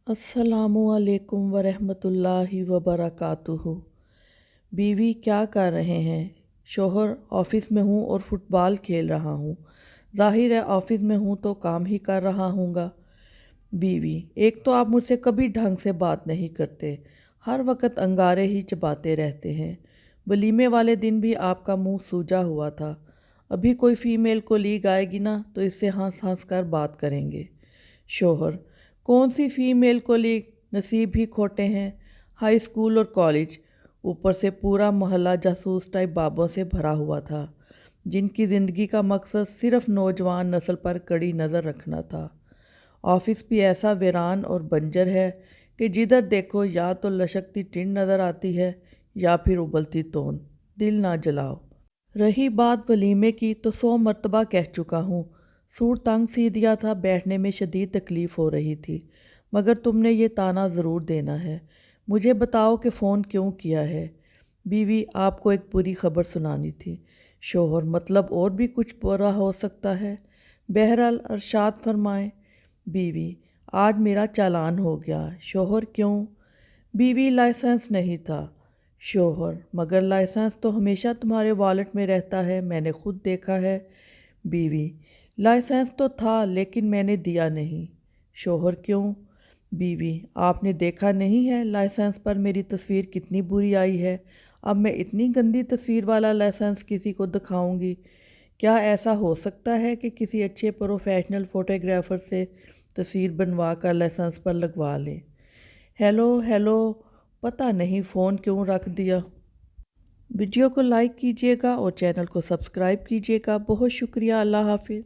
अस्सलामुअलैकुम वरहमतुल्लाहि वबरकातुहू। बीवी क्या कर रहे हैं? शोहर ऑफिस में हूँ और फुटबॉल खेल रहा हूँ। जाहिर है ऑफिस में हूँ तो काम ही कर रहा हूँगा। बीवी: एक तो आप मुझसे कभी ढंग से बात नहीं करते, हर वक्त अंगारे ही चबाते रहते हैं। वलीमे वाले दिन भी आपका मुंह सूजा हुआ था। अभी कोई फीमेल कोलीग आएगी ना तो इससे हंस हंस कर बात करेंगे। शोहर: कौन सी फीमेल कोलीग, नसीब ही खोटे हैं। हाई स्कूल और कॉलेज, ऊपर से पूरा मोहल्ला जासूस टाइप बाबों से भरा हुआ था जिनकी ज़िंदगी का मकसद सिर्फ नौजवान नस्ल पर कड़ी नज़र रखना था। ऑफिस भी ऐसा वीरान और बंजर है कि जिधर देखो या तो लशकती टिन नज़र आती है या फिर उबलती तोन। दिल ना जलाओ। रही बात वलीमे की तो 100 मरतबा कह चुका हूँ। सूट तंग सी दिया था, बैठने में शदीद तकलीफ़ हो रही थी, मगर तुमने ये ताना ज़रूर देना है। मुझे बताओ कि फ़ोन क्यों किया है? बीवी: आपको एक बुरी खबर सुनानी थी। शोहर: मतलब और भी कुछ बुरा हो सकता है? बहरहाल अरशाद फरमाएं। बीवी: आज मेरा चालान हो गया। शोहर: क्यों? बीवी: लाइसेंस नहीं था। शोहर: मगर लाइसेंस तो हमेशा तुम्हारे वॉलेट में रहता है, मैंने खुद देखा है। बीवी: लाइसेंस तो था लेकिन मैंने दिया नहीं। शोहर: क्यों? बीवी: आपने देखा नहीं है लाइसेंस पर मेरी तस्वीर कितनी बुरी आई है? अब मैं इतनी गंदी तस्वीर वाला लाइसेंस किसी को दिखाऊंगी? क्या ऐसा हो सकता है कि किसी अच्छे प्रोफेशनल फ़ोटोग्राफ़र से तस्वीर बनवा कर लाइसेंस पर लगवा लें? हेलो हेलो, पता नहीं फ़ोन क्यों रख दिया। वीडियो को लाइक कीजिएगा और चैनल को सब्सक्राइब कीजिएगा। बहुत शुक्रिया। अल्लाह हाफिज़।